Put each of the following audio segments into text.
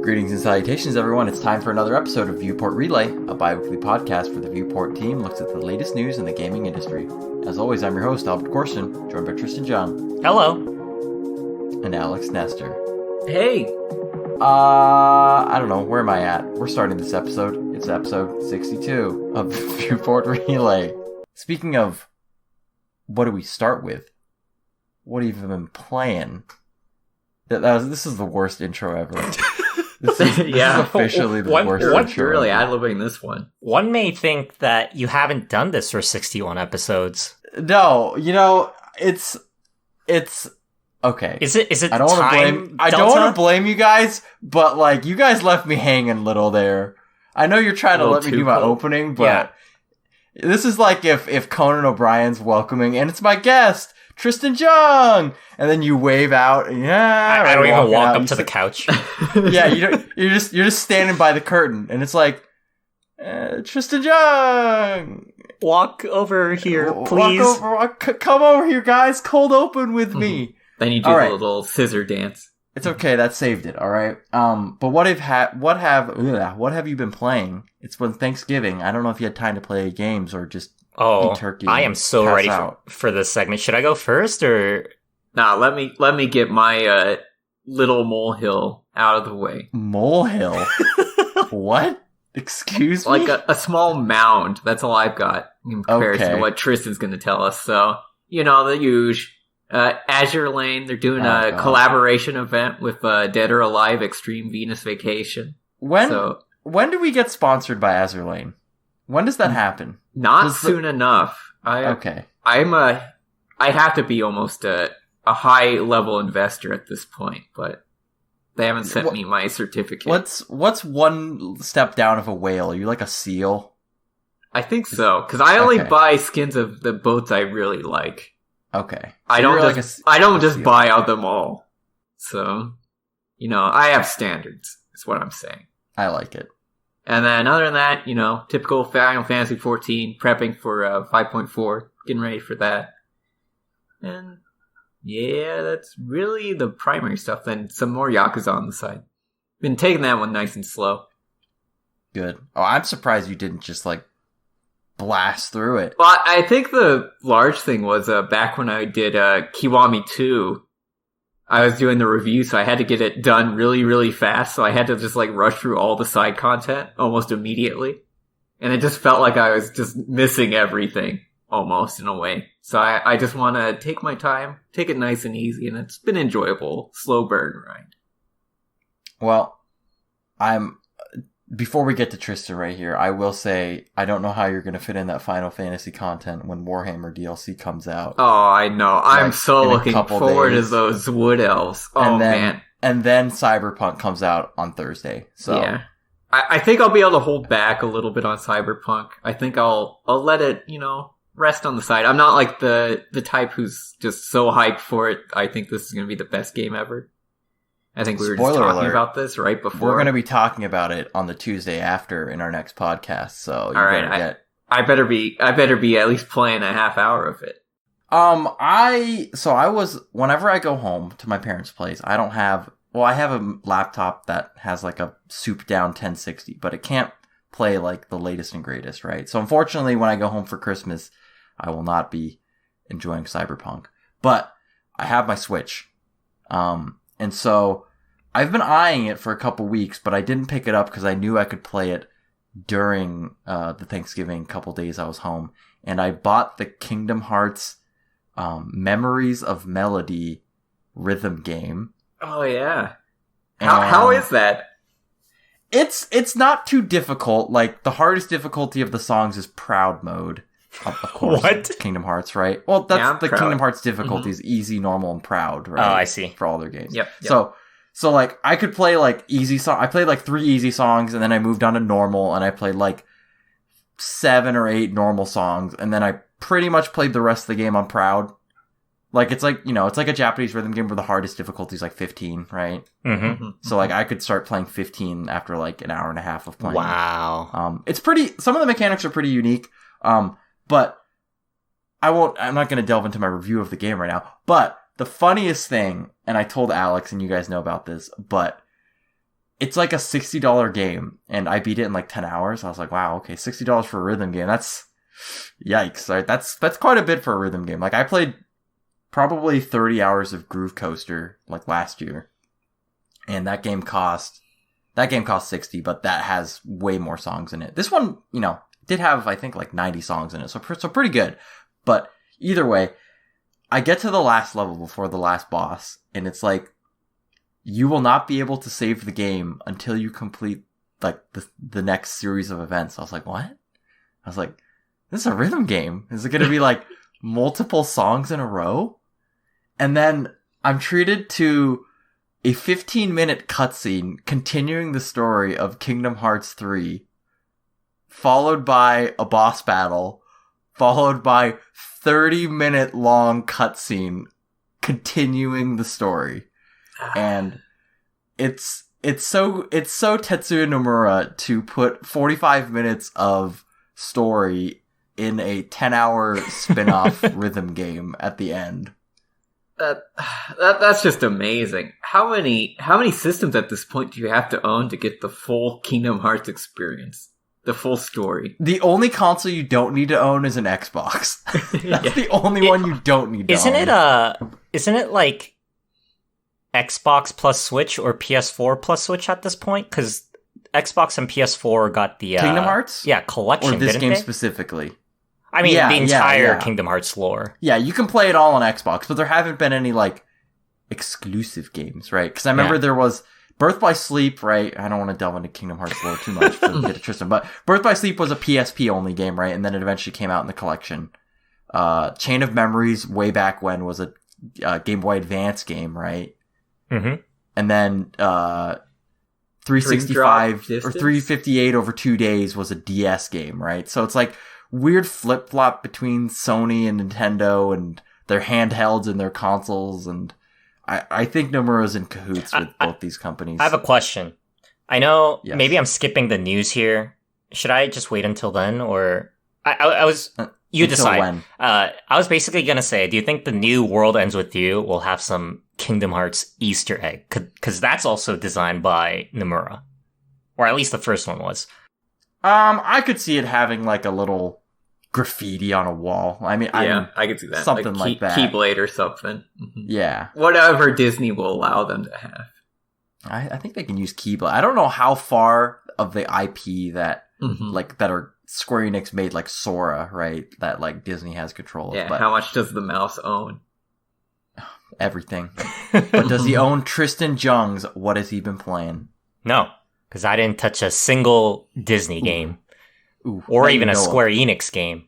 Greetings and salutations, everyone. It's time for another episode of Viewport Relay, a bi-weekly podcast where the Viewport team looks at the latest news in the gaming industry. As always, I'm your host, Albert Corson, joined by Tristan John. Hello. And Alex Nestor. Hey. I don't know. Where am I at? We're starting this episode. It's episode 62 of Viewport Relay. Speaking of, what do we start with? What have you been playing? This is the worst intro ever. This is officially the worst intro. You're really ad-libbing this one. One may think that you haven't done this for 61 episodes. No, it's okay. Is it I don't want to blame you guys, but like you guys left me hanging little there. I know you're trying to let me do my opening, but this is like if Conan O'Brien's welcoming and it's my guest, Tristan Jung, and then you wave out. I don't even walk up to the couch. Yeah, you're just standing by the curtain, and it's like Tristan Jung. Walk over here, please. Come over here, guys. Cold open with me. Then you do the little scissor dance. It's okay. That saved it. All right. But what have you been playing? It's been Thanksgiving. I don't know if you had time to play games or just eat turkey. I am so ready for this segment. Should I go first or? Nah, let me get my little molehill out of the way. Molehill? What? Excuse me? Like a small mound. That's all I've got in comparison to what Tristan's going to tell us. So, the huge Azure Lane. They're doing a collaboration event with Dead or Alive Extreme Venus Vacation. When do we get sponsored by Azure Lane? When does that happen? Not soon enough. I have to be almost a high level investor at this point, but they haven't sent me my certificate. What's one step down of a whale? Are you like a seal? I think so, because I only buy skins of the boats I really like. Okay. So I don't just buy out them all. So, I have standards, is what I'm saying. I like it. And then other than that, typical Final Fantasy 14, prepping for 5.4, getting ready for that. And yeah, that's really the primary stuff. Then some more Yakuza on the side. Been taking that one nice and slow. Good. Oh, I'm surprised you didn't just blast through it. Well, I think the large thing was back when I did Kiwami 2, I was doing the review, so I had to get it done really, really fast. So I had to just rush through all the side content almost immediately. And it just felt like I was just missing everything almost in a way. So I just want to take my time, take it nice and easy. And it's been enjoyable. Slow burn ride. Well, before we get to Tristan right here, I will say, I don't know how you're going to fit in that Final Fantasy content when Warhammer DLC comes out. Oh, I know. I'm so looking forward to those Wood Elves. Man. And then Cyberpunk comes out on Thursday. So yeah. I think I'll be able to hold back a little bit on Cyberpunk. I think I'll let it, rest on the side. I'm not like the type who's just so hyped for it. I think this is going to be the best game ever. I think we were just talking about this right before. We're going to be talking about it on the Tuesday after in our next podcast. So all right, I better be at least playing a half hour of it. Whenever I go home to my parents' place, I have a laptop that has a souped down 1060, but it can't play the latest and greatest, right? So unfortunately, when I go home for Christmas, I will not be enjoying Cyberpunk, but I have my Switch. And so I've been eyeing it for a couple weeks, but I didn't pick it up because I knew I could play it during the Thanksgiving couple days I was home. And I bought the Kingdom Hearts Memories of Melody rhythm game. Oh, yeah. How is that? It's not too difficult. The hardest difficulty of the songs is Proud Mode. Of course. What? Kingdom Hearts, right? Well, that's the Proud. Kingdom Hearts difficulty is easy, normal, and proud, right? Oh, I see. For all their games. Yep. So I could play easy song. I played 3 easy songs, and then I moved on to normal, and I played 7 or 8 normal songs, and then I pretty much played the rest of the game on proud. It's it's like a Japanese rhythm game where the hardest difficulty is 15, right? Mm-hmm. So I could start playing 15 after an hour and a half of playing. Wow. It's pretty. Some of the mechanics are pretty unique. But I'm not going to delve into my review of the game right now. But the funniest thing, and I told Alex, and you guys know about this, but it's like a $60 game, and I beat it in like 10 hours. I was like, wow, okay, $60 for a rhythm game. That's yikes, right? That's quite a bit for a rhythm game. Like I played probably 30 hours of Groove Coaster like last year, and that game cost 60, but that has way more songs in it. This one, did have I think like 90 songs in it, so pretty good. But either way, I get to the last level before the last boss, and it's like, you will not be able to save the game until you complete like the next series of events. I was like, what? I was like, this is a rhythm game. Is it going to be like multiple songs in a row? And then I'm treated to a 15-minute cutscene continuing the story of Kingdom Hearts 3, followed by a boss battle, followed by 30-minute long cutscene continuing the story. And it's so Tetsuya Nomura to put 45 minutes of story in a 10-hour spin-off rhythm game at the end. That's just amazing. How many systems at this point do you have to own to get the full Kingdom Hearts experience? The full story. The only console you don't need to own is an Xbox. That's the only one you don't need to own. Isn't it like Xbox plus Switch or PS4 plus Switch at this point? Because Xbox and PS4 got the Kingdom Hearts? Yeah, collection, or this didn't game they? Specifically. I mean, the entire Kingdom Hearts lore. Yeah, you can play it all on Xbox, but there haven't been any, like, exclusive games, right? Because I remember there was Birth by Sleep, right? I don't want to delve into Kingdom Hearts lore too much to get to Tristan, but Birth by Sleep was a PSP-only game, right? And then it eventually came out in the collection. Chain of Memories, way back when, was a Game Boy Advance game, right? Mm-hmm. And then 365 or 358 over 2 days was a DS game, right? So it's like weird flip-flop between Sony and Nintendo and their handhelds and their consoles, and I think Nomura's in cahoots with both these companies. I have a question. I know maybe I'm skipping the news here. Should I just wait until then, or I was... You decide. When? I was basically going to say, do you think the new World Ends With You will have some Kingdom Hearts Easter egg? Because that's also designed by Nomura. Or at least the first one was. I could see it having like a little graffiti on a wall. I could see that. Something like that. Keyblade or something. Mm-hmm. Yeah. Whatever Disney will allow them to have. I think they can use Keyblade. I don't know how far of the IP that that are Square Enix made, like Sora, right? That like Disney has control of. Yeah, but how much does the mouse own? Everything. But does he own Tristan Jung's What Has He Been Playing? No, because I didn't touch a single Disney game. Or even a Square Enix game.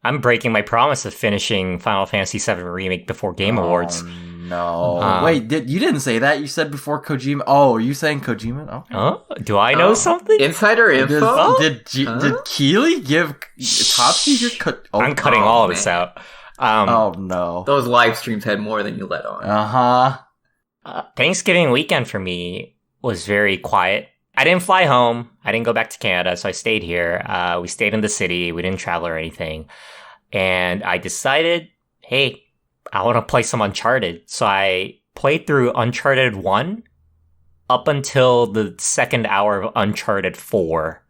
I'm breaking my promise of finishing Final Fantasy VII Remake before Game Awards. No. Wait, you didn't say that. You said before Kojima. Oh, are you saying Kojima? Okay. Oh, do I know something? Insider info? Did Keeley give top secret? I'm cutting all of this out. Oh, no. Those live streams had more than you let on. Uh-huh. Thanksgiving weekend for me was very quiet. I didn't fly home. I didn't go back to Canada, so I stayed here. We stayed in the city. We didn't travel or anything. And I decided, hey, I want to play some Uncharted. So I played through Uncharted 1 up until the second hour of Uncharted 4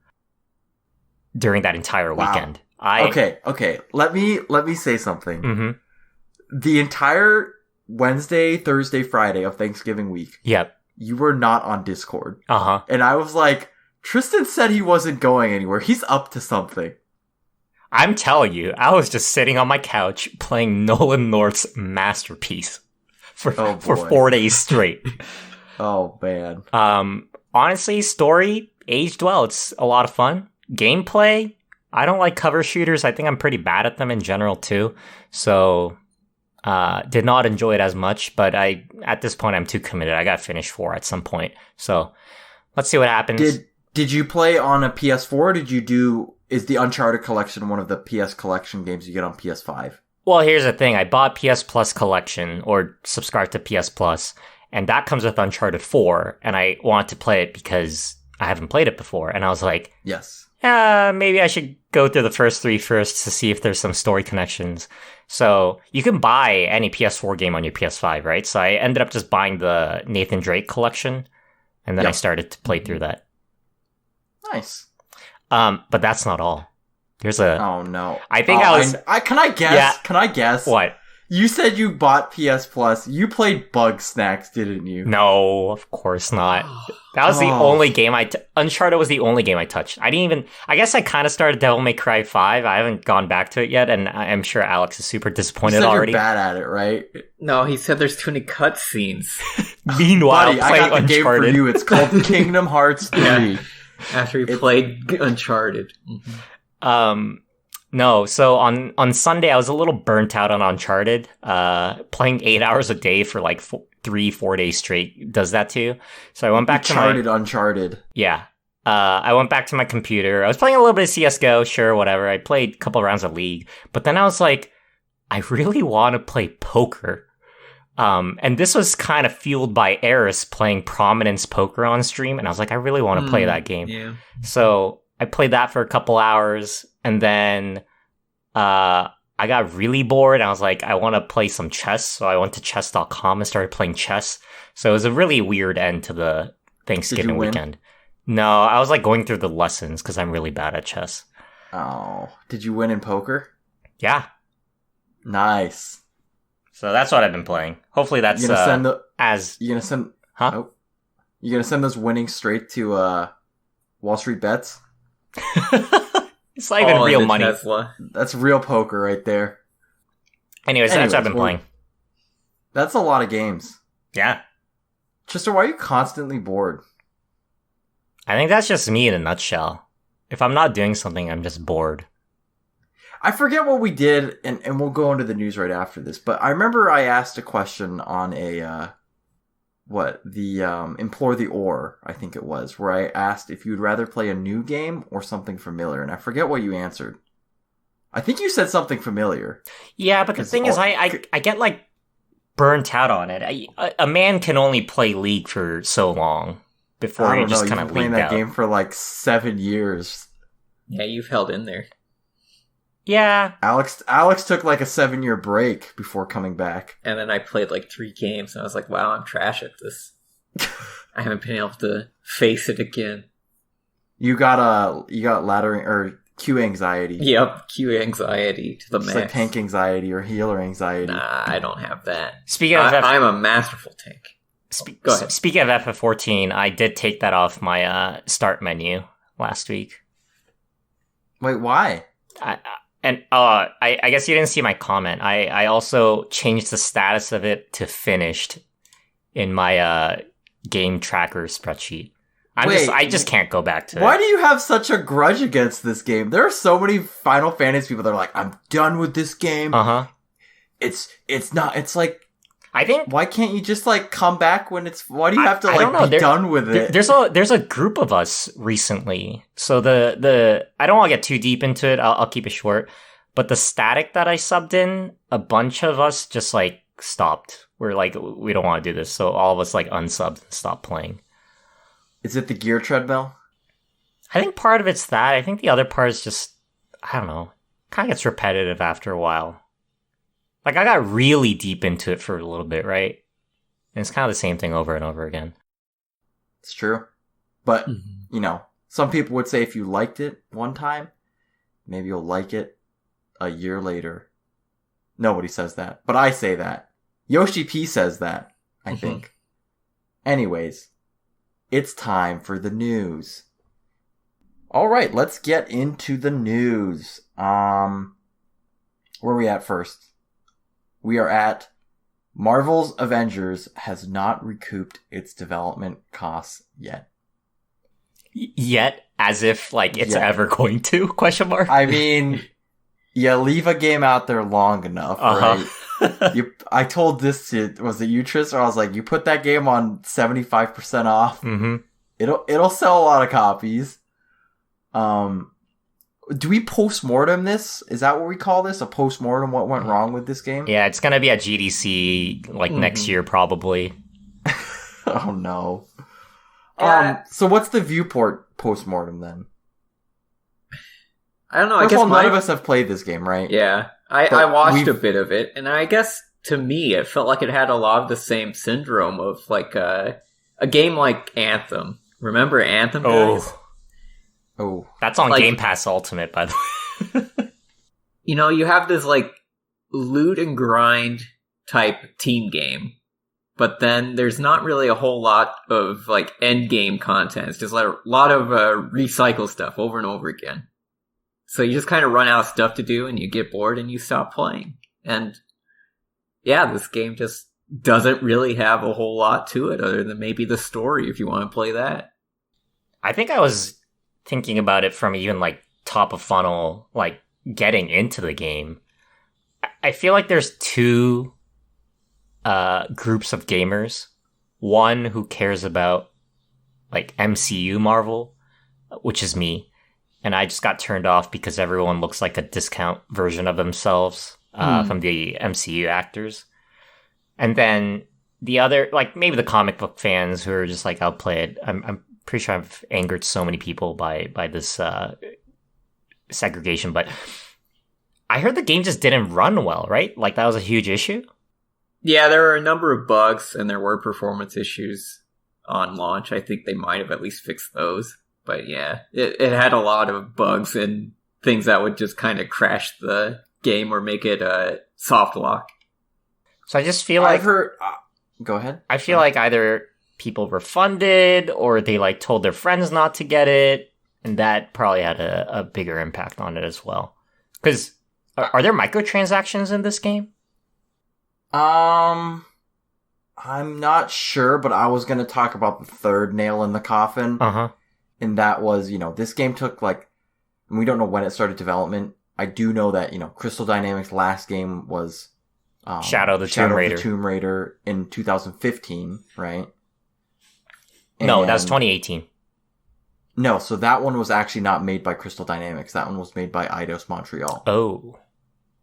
during that entire weekend. Okay. Let me say something. Mm-hmm. The entire Wednesday, Thursday, Friday of Thanksgiving week. Yep. You were not on Discord. Uh-huh. And I was like, Tristan said he wasn't going anywhere. He's up to something. I'm telling you, I was just sitting on my couch playing Nolan North's masterpiece for 4 days straight. Oh, man. Honestly, story aged well. It's a lot of fun. Gameplay, I don't like cover shooters. I think I'm pretty bad at them in general, too. So, did not enjoy it as much, but at this point, I'm too committed. I got to finish 4 at some point. So, let's see what happens. Did you play on a PS4? Is the Uncharted collection one of the PS collection games you get on PS5? Well, here's the thing. I bought PS Plus collection, or subscribed to PS Plus, and that comes with Uncharted 4, and I want to play it because I haven't played it before. And I was like, yes. Maybe I should go through the first 3 first to see if there's some story connections. So you can buy any PS4 game on your PS5, right? So I ended up just buying the Nathan Drake collection, And then I started to play through that. Nice. But that's not all. There's a... Oh, no. I think Can I guess? Yeah. Can I guess? What? You said you bought PS Plus. You played Bug Snacks, didn't you? No, of course not. That was the only game Uncharted was the only game I touched. I guess I kind of started Devil May Cry 5. I haven't gone back to it yet, and I'm sure Alex is super disappointed you said already. You're bad at it, right? No, he said there's too many cutscenes. Meanwhile, Buddy, I got the game for you. It's called Kingdom Hearts 3. Yeah. After he played Uncharted. No, so on Sunday I was a little burnt out on Uncharted. Playing 8 hours a day for like 3-4 days straight does that to you. So I went back to Uncharted. Yeah. I went back to my computer. I was playing a little bit of CSGO, sure, whatever. I played a couple rounds of League. But then I was like, I really want to play poker. And this was kind of fueled by Eris playing Prominence Poker on stream. And I was like, I really want to play that game. Yeah. So I played that for a couple hours. And then I got really bored. I was like, I want to play some chess. So I went to chess.com and started playing chess. So it was a really weird end to the Thanksgiving weekend. No, I was like going through the lessons because I'm really bad at chess. Oh, did you win in poker? Yeah. Nice. So that's what I've been playing. Hopefully that's you gonna send Huh? You gonna send those winnings straight to Wall Street Bets? It's not even real money. Tesla. That's real poker right there. Anyways, that's what I've been playing. That's a lot of games. Yeah. Chester, why are you constantly bored? I think that's just me in a nutshell. If I'm not doing something, I'm just bored. I forget what we did, and we'll go into the news right after this, but I remember I asked a question on Implore the Ore, I think it was, where I asked if you'd rather play a new game or something familiar, and I forget what you answered. I think you said something familiar. Yeah, but the thing is, I get, like, burnt out on it. A man can only play League for so long before he just kind of leagued out. You've been playing that game for, like, 7 years. Yeah, you've held in there. Yeah. Alex took, like, a 7-year break before coming back. And then I played, like, 3 games, and I was like, wow, I'm trash at this. I haven't been able to face it again. You got laddering or Q anxiety. Yep, Q anxiety to the max. It's like tank anxiety or healer anxiety. Nah, I don't have that. Speaking of I'm a masterful tank. Go ahead. Speaking of FF14, I did take that off my start menu last week. Wait, why? I guess you didn't see my comment. I also changed the status of it to finished in my game tracker spreadsheet. I just can't go back to it. Why do you have such a grudge against this game? There are so many Final Fantasy people that are like, I'm done with this game. It's not, it's like, I think, why can't you just like come back when it's, why do you have to be done with it? There's a group of us recently. So I don't want to get too deep into it. I'll keep it short. But the static that I subbed in, a bunch of us just like stopped. We're like, we don't want to do this. So all of us like unsubbed and stopped playing. Is it the gear treadmill? I think part of it's that. I think the other part is just, I don't know, kind of gets repetitive after a while. Like, I got really deep into it for a little bit, right? And it's kind of the same thing over and over again. It's true. But, you know, some people would say if you liked it one time, maybe you'll like it a year later. Nobody says that. But I say that. Yoshi P says that, I think. Anyways, it's time for the news. All right, let's get into the news. Where are we at first? We are at Marvel's Avengers has not recouped its development costs yet. Yet? As if, like, it's ever going to? Question mark? I mean, you leave a game out there long enough, right? I told this to, was it you, Tris? Or I was like, you put that game on 75% off. It'll sell a lot of copies. Do we post-mortem this? Is that what we call this? A post-mortem? What went wrong with this game? Yeah, it's gonna be at GDC, like, next year, probably. Oh, no. So what's the Viewport post-mortem, then? I don't know. First of all, none of us have played this game, right? Yeah. I watched a bit of it, and I guess, to me, it felt like it had a lot of the same syndrome of, like, a a game like Anthem. Remember Anthem, guys? Oh. That's on Game Pass Ultimate, by the way. You have this, like, loot and grind type team game, but then there's not really a whole lot of, like, end game content. It's just like a lot of recycle stuff over and over again. So you just kind of run out of stuff to do and you get bored and you stop playing. And yeah, this game just doesn't really have a whole lot to it other than maybe the story if you want to play that. I think I was thinking about it from even like top of funnel, like getting into the game. I feel like there's two groups of gamers. One who cares about like MCU Marvel, which is me. And I just got turned off because everyone looks like a discount version of themselves from the MCU actors. And then the other, like maybe the comic book fans who are just like, I'll play it. I'm pretty sure I've angered so many people by this segregation. But I heard the game just didn't run well, right? Like that was a huge issue. Yeah, there were a number of bugs and there were performance issues on launch. I think they might have at least fixed those. But yeah, it had a lot of bugs and things that would just kind of crash the game or make it a soft lock. So I just feel like... I've heard... go ahead. I feel like either people were funded or they like told their friends not to get it. And that probably had a bigger impact on it as well. Because are there microtransactions in this game? I'm not sure, but I was going to talk about the third nail in the coffin. Uh-huh. And that was, this game took and we don't know when it started development. I do know that, Crystal Dynamics' last game was Shadow of the Tomb Raider in 2015, right? No, that was 2018. No, so that one was actually not made by Crystal Dynamics. That one was made by Eidos Montreal. Oh.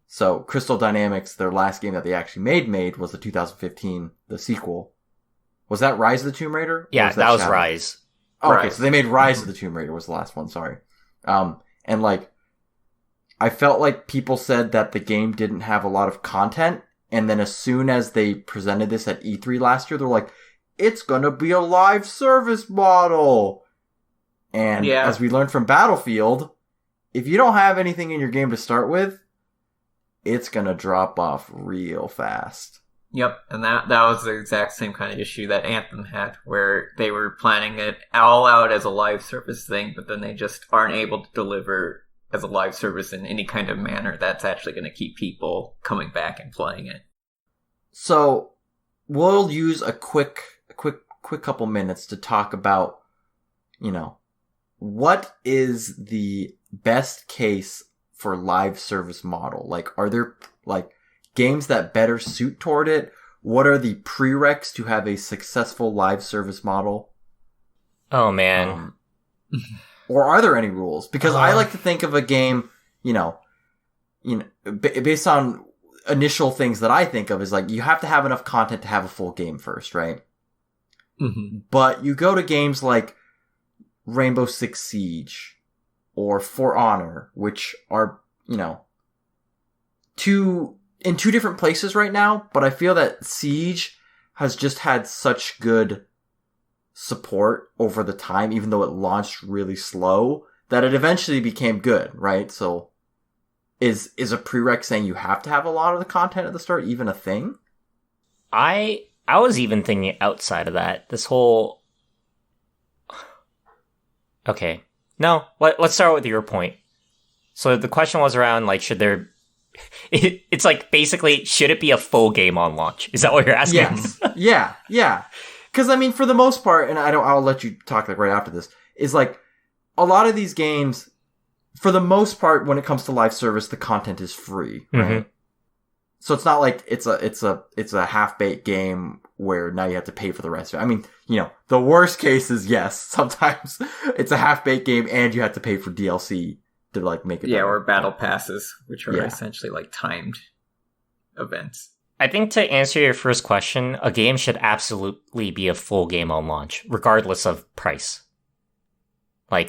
So Crystal Dynamics, their last game that they actually made was the 2015, the sequel. Was that Rise of the Tomb Raider? Yeah, that was Rise. Oh, okay, so they made Rise of the Tomb Raider was the last one, sorry. And I felt like people said that the game didn't have a lot of content, and then as soon as they presented this at E3 last year, they're like, it's gonna be a live service model! And as we learned from Battlefield, if you don't have anything in your game to start with, it's gonna drop off real fast. Yep, and that was the exact same kind of issue that Anthem had, where they were planning it all out as a live service thing, but then they just aren't able to deliver as a live service in any kind of manner that's actually going to keep people coming back and playing it. So, we'll use a quick couple minutes to talk about, what is the best case for live service model? Like, are there, games that better suit toward it? What are the prereqs to have a successful live service model? Oh, man. Or are there any rules? Because I like to think of a game, based on initial things that I think of is you have to have enough content to have a full game first, right? Mm-hmm. But you go to games like Rainbow Six Siege or For Honor, which are, in two different places right now, but I feel that Siege has just had such good support over the time, even though it launched really slow, that it eventually became good, right? So is a prereq saying you have to have a lot of the content at the start even a thing? I was even thinking outside of that. This whole... Okay. No, let's start with your point. So the question was around, should there... It's basically, should it be a full game on launch? Is that what you're asking? Yes. Yeah. Because, for the most part, and I'll let you talk right after this, is a lot of these games, for the most part, when it comes to live service, the content is free, right? Mm-hmm. So it's not like it's a half-baked game where now you have to pay for the rest of it. The worst case is, yes, sometimes it's a half-baked game and you have to pay for DLC to make it. Yeah, or battle passes, which are essentially timed events. I think to answer your first question, a game should absolutely be a full game on launch, regardless of price. I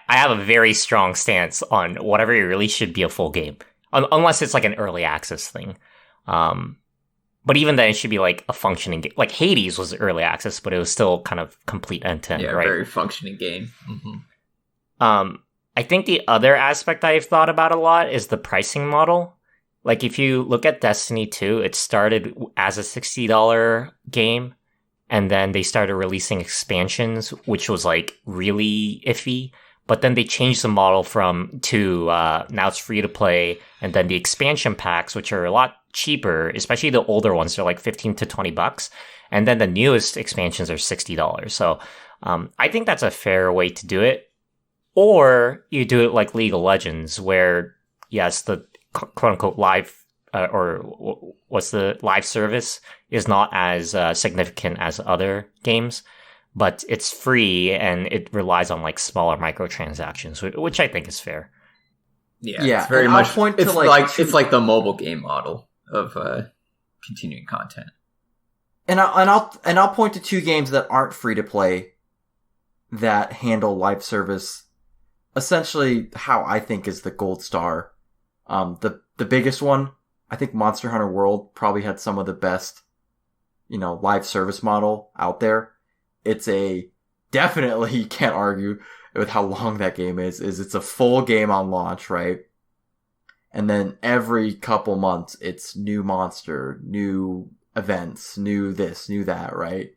have a very strong stance on whatever you release should be a full game. Unless it's an early access thing. But But even then, it should be like a functioning game. Like Hades was early access, but it was still kind of complete end-to-end, Yeah, right? very functioning game. I think the other aspect I've thought about a lot is the pricing model. Like if you look at Destiny 2, it started as a $60 game, and then they started releasing expansions, which was like really iffy. But then they changed the model to now it's free to play, and then the expansion packs, which are a lot cheaper, especially the older ones, they're like $15 to $20, and then the newest expansions are $60. So I think that's a fair way to do it. Or you do it like League of Legends, where yes, the quote unquote live or what's the live service is not as significant as other games, but it's free and it relies on like smaller microtransactions, which I think is fair. Yeah, it's very much. It's like the mobile game model of continuing content. And I'll point to 2 games that aren't free to play that handle live service essentially how I think is the gold star. The biggest one, I think Monster Hunter World probably had some of the best, live service model out there. It's definitely, you can't argue with how long that game is it's a full game on launch, right? And then every couple months, it's new monster, new events, new this, new that, right?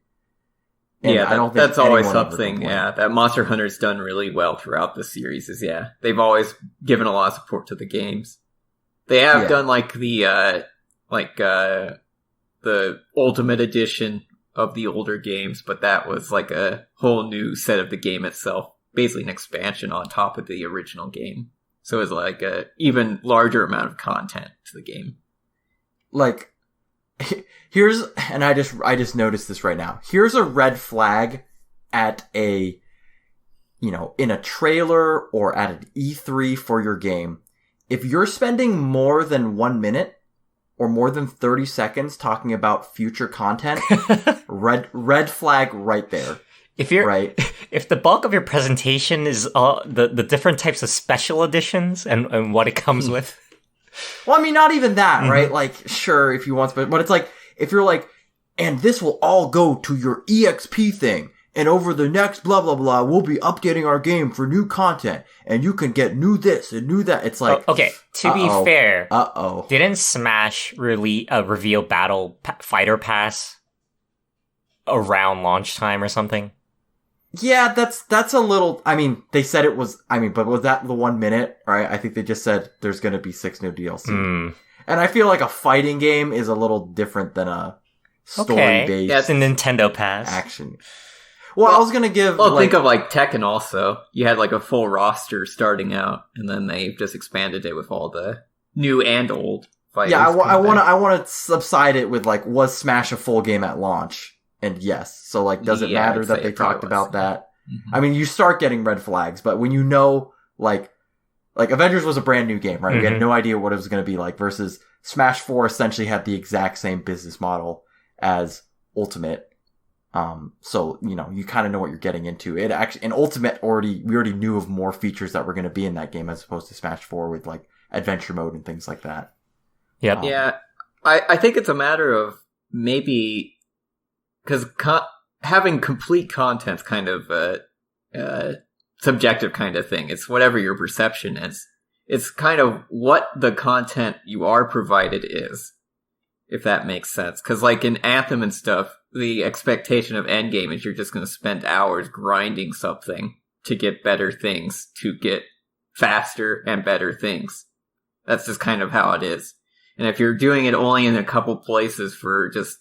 And I don't think that's always something. Yeah, that Monster Hunter's done really well throughout the series. They've always given a lot of support to the games. They have done like the Ultimate Edition of the older games, but that was like a whole new set of the game itself, basically an expansion on top of the original game. So it's like a even larger amount of content to the game. Like, and I just noticed this right now. Here's a red flag at in a trailer or at an E3 for your game. If you're spending more than 1 minute or more than 30 seconds talking about future content, red flag right there. If the bulk of your presentation is the different types of special editions and what it comes with. Well, I mean, not even that, right? Like, sure, if you want, but it's like, if you're like, and this will all go to your EXP thing, and over the next blah, blah, blah, we'll be updating our game for new content, and you can get new this and new that. It's like, okay, to be fair, didn't Smash really reveal Battle Fighter Pass around launch time or something? Yeah, that's a little, I mean, they said it was, but was that the 1 minute, right? I think they just said there's gonna be 6 new DLC. And I feel like a fighting game is a little different than a story-based... Okay, that's a Nintendo Pass. Action. Well, I was gonna give... Well, think of like Tekken also. You had like a full roster starting out, and then they just expanded it with all the new and old fighters. Yeah, I want to subside it with like, was Smash a full game at launch? And yes. So like, does it matter that they talked about that? I mean, you start getting red flags, but when you know, like Avengers was a brand new game, right? We had no idea what it was going to be like, versus Smash 4 essentially had the exact same business model as Ultimate. So, you kind of know what you're getting into. It actually, in Ultimate we already knew of more features that were going to be in that game as opposed to Smash 4 with like adventure mode and things like that. Yep. Yeah. I think it's a matter of maybe, because having complete content's kind of a subjective kind of thing. It's whatever your perception is. It's kind of what the content you are provided is, if that makes sense. Because like in Anthem and stuff, the expectation of endgame is you're just going to spend hours grinding something to get better things, to get faster and better things. That's just kind of how it is. And if you're doing it only in a couple places for just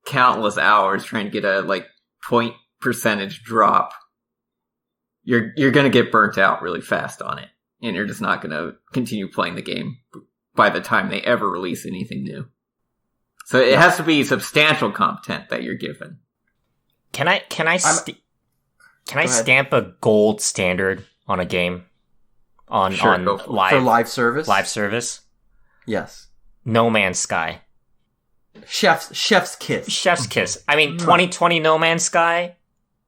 countless hours trying to get a like point percentage drop, you're going to get burnt out really fast on it. And you're just not going to continue playing the game by the time they ever release anything new. So it has to be substantial content that you're given. Can I stamp a gold standard on a game on live service? Live service? Yes. No Man's Sky. Chef's kiss. Chef's kiss. I mean, 2020 No Man's Sky,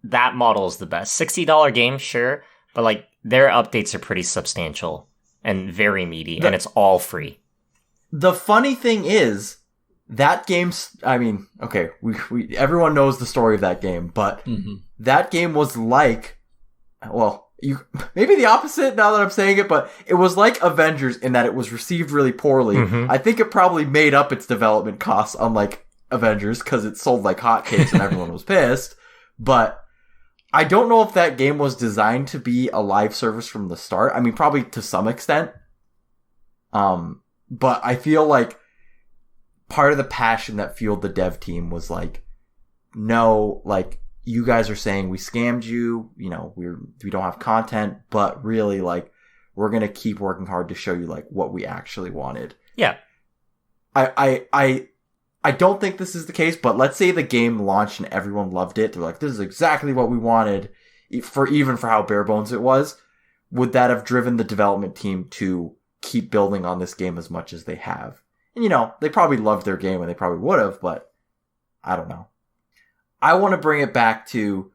that model is the best. $60 game, sure, but like their updates are pretty substantial and very meaty, and it's all free. The funny thing is that game's, I mean, okay, we everyone knows the story of that game, but that game was like, well, maybe the opposite now that I'm saying it, but it was like Avengers in that it was received really poorly. I think it probably made up its development costs, unlike Avengers, because it sold like hotcakes and everyone was pissed. But I don't know if that game was designed to be a live service from the start. I mean, probably to some extent. But I feel like part of the passion that fueled the dev team was like, no, like, you guys are saying we scammed you, you know, we don't have content, but really, like, we're going to keep working hard to show you, like, what we actually wanted. Yeah. I don't think this is the case, but let's say the game launched and everyone loved it. They're like, this is exactly what we wanted, for how bare bones it was. Would that have driven the development team to keep building on this game as much as they have? And, you know, they probably loved their game and they probably would have, but I don't know. I want to bring it back to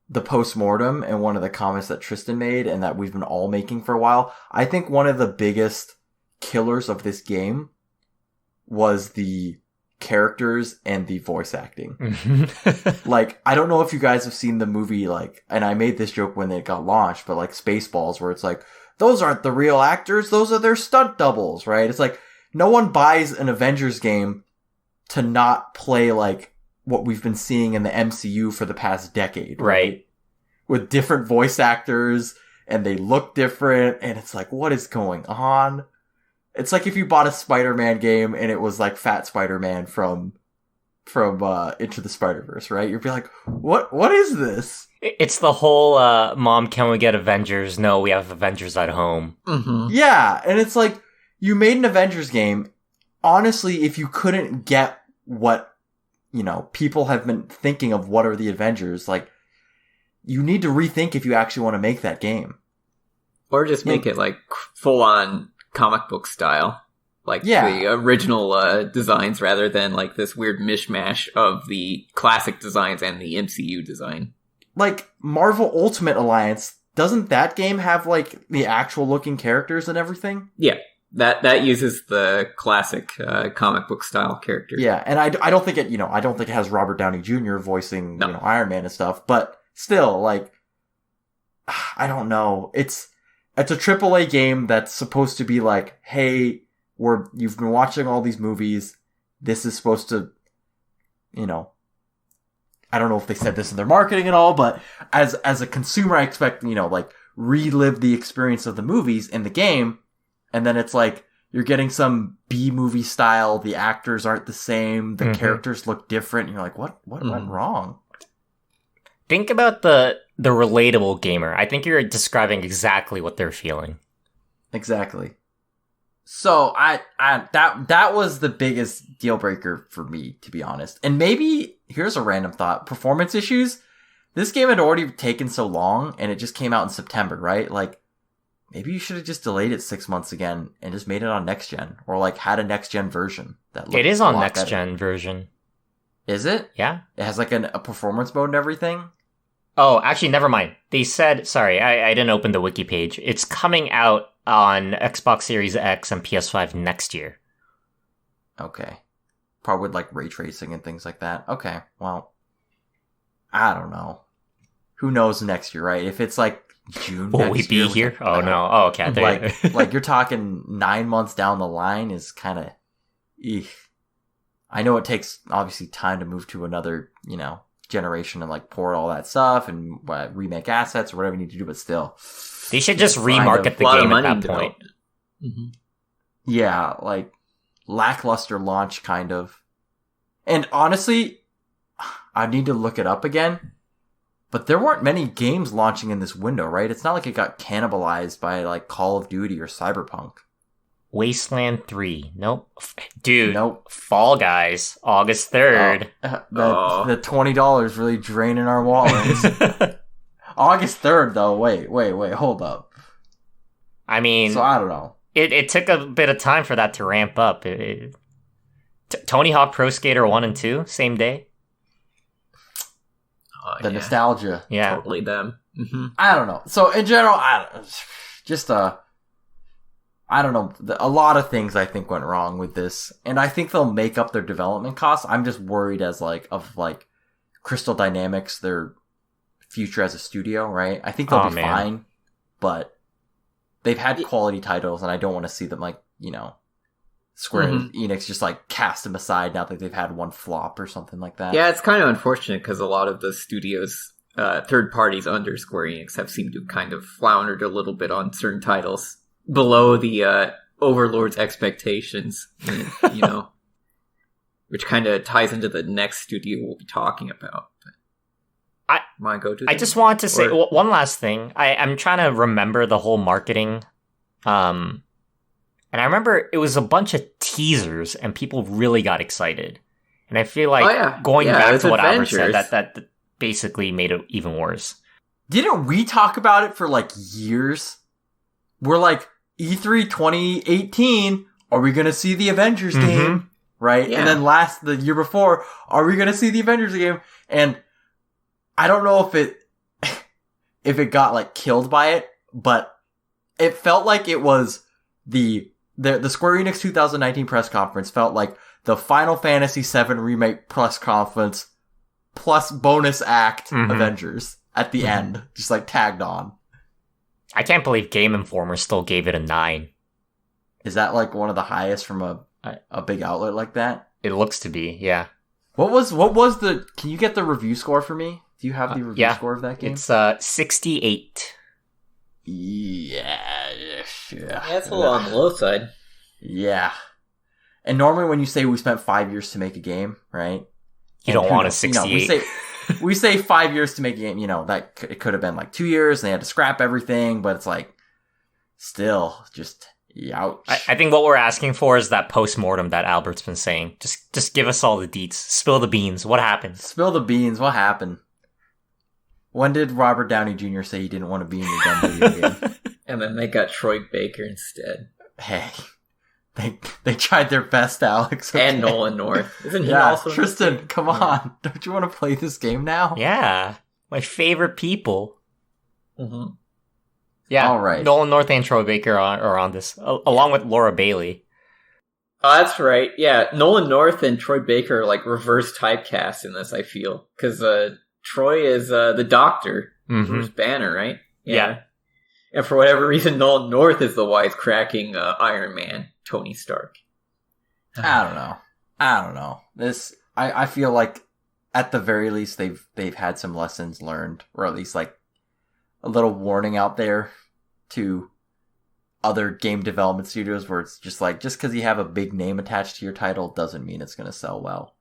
the postmortem and one of the comments that Tristan made and that we've been all making for a while. I think one of the biggest killers of this game was the characters and the voice acting. Like, I don't know if you guys have seen the movie, like, and I made this joke when it got launched, but like Spaceballs, where it's like, those aren't the real actors, those are their stunt doubles, right? It's like, no one buys an Avengers game to not play like what we've been seeing in the MCU for the past decade. Right. With different voice actors, and they look different, and it's like, what is going on? It's like if you bought a Spider-Man game and it was like Fat Spider-Man from Into the Spider-Verse, right? You'd be like, what is this? It's the whole, Mom, can we get Avengers? No, we have Avengers at home. Yeah, and it's like, you made an Avengers game. Honestly, if you couldn't get what, you know, people have been thinking of what are the Avengers, like, you need to rethink if you actually want to make that game. Or just make it, like, full-on comic book style. Like, the original designs rather than, like, this weird mishmash of the classic designs and the MCU design. Like, Marvel Ultimate Alliance, doesn't that game have, like, the actual looking characters and everything? Yeah. That uses the classic comic book style characters. Yeah, and I don't think it, you know, I don't think it has Robert Downey Jr. voicing, you know, Iron Man and stuff, but still, like, I don't know. It's a AAA game that's supposed to be like, hey, you've been watching all these movies. This is supposed to, you know, I don't know if they said this in their marketing at all, but as a consumer, I expect, you know, like, relive the experience of the movies in the game. And then it's like, you're getting some B-movie style, the actors aren't the same, the characters look different, and you're like, what went wrong? Think about the relatable gamer. I think you're describing exactly what they're feeling. Exactly. So that was the biggest deal breaker for me, to be honest. And maybe, here's a random thought, performance issues. This game had already taken so long, and it just came out in September, right? Like, maybe you should have just delayed it 6 months again and just made it on next gen, or like had a next gen version that looked. It is on next gen version. Is it? Yeah. It has like a performance mode and everything. Oh, actually, never mind. They said, sorry, I didn't open the wiki page. It's coming out on Xbox Series X and PS5 next year. Okay. Probably with like ray tracing and things like that. Okay. Well, I don't know. Who knows next year, right? If it's like June. Will we be here? Oh no. Oh, okay. Like you're talking 9 months down the line is kind of, I know it takes obviously time to move to another, you know, generation and like port all that stuff and remake assets or whatever you need to do, but still, they should just remarket the game at that point. Yeah, like lackluster launch kind of. And honestly, I need to look it up again. But there weren't many games launching in this window, right? It's not like it got cannibalized by like Call of Duty or Cyberpunk. Wasteland 3. Nope. Dude. Nope. Fall Guys. August 3rd. The $20 really draining our wallets. August 3rd, though. Wait. Hold up. I mean... So I don't know. It took a bit of time for that to ramp up. Tony Hawk Pro Skater 1 and 2, same day. The nostalgia. Yeah. Totally them. I don't know. So in general, I don't know. A lot of things I think went wrong with this, and I think they'll make up their development costs. I'm just worried of Crystal Dynamics, their future as a studio, right? I think they'll be fine, but they've had quality titles, and I don't want to see them Square Enix just cast them aside now that they've had one flop or something like that. Yeah, it's kind of unfortunate because a lot of the studios, third parties under Square Enix, have seemed to have kind of floundered a little bit on certain titles below the Overlord's expectations, which kind of ties into the next studio we'll be talking about. I just want to say one last thing. I'm trying to remember the whole marketing. And I remember it was a bunch of teasers and people really got excited. And I feel like going back to what Albert said, that basically made it even worse. Didn't we talk about it for years? We're like, E3 2018, are we going to see the Avengers game? Right? Yeah. And then the year before, are we going to see the Avengers game? And I don't know if it got killed by it, but it felt like it was the Square Enix 2019 press conference felt like the Final Fantasy VII Remake press conference plus bonus act Avengers at the end, just tagged on. I can't believe Game Informer still gave it a 9. Is that one of the highest from a big outlet like that? It looks to be, yeah. What was can you get the review score for me? Do you have the review score of that game? It's 68. Yeah, that's a little on the low side. Yeah. And normally when you say we spent 5 years to make a game, right? You don't want a 68. We say 5 years to make a game, that it could have been 2 years and they had to scrap everything, but it's still just ouch. I think what we're asking for is that post-mortem that Albert's been saying. Just give us all the deets. Spill the beans. What happened? Spill the beans. What happened? When did Robert Downey Jr. say he didn't want to be in your dumb video game? And then they got Troy Baker instead. Hey, they tried their best, Alex. Okay? And Nolan North. Isn't he also Tristan, come on. Don't you want to play this game now? Yeah. My favorite people. Mm-hmm. Yeah. All right. Nolan North and Troy Baker are on this, along with Laura Bailey. Oh, that's right. Yeah, Nolan North and Troy Baker are reverse typecast in this, I feel. Because Troy is the Doctor, Bruce Banner, right? Yeah. And for whatever reason, Nolan North is the wisecracking Iron Man, Tony Stark. I don't know. This, I feel like at the very least they've had some lessons learned, or at least a little warning out there to other game development studios where it's just because you have a big name attached to your title doesn't mean it's going to sell well.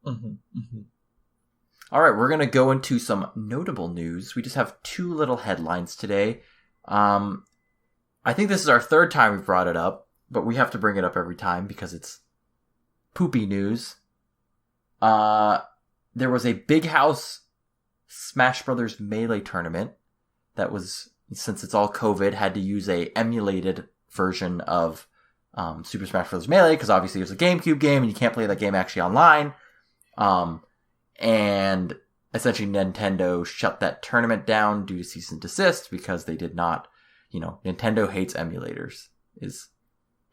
All right, we're going to go into some notable news. We just have 2 little headlines today. I think this is our 3rd time we've brought it up, but we have to bring it up every time because it's poopy news. There was a Big House Smash Brothers Melee tournament that was, since it's all COVID, had to use a emulated version of Super Smash Bros. Melee because obviously it was a GameCube game and you can't play that game actually online. And essentially Nintendo shut that tournament down due to cease and desist because they did not, Nintendo hates emulators.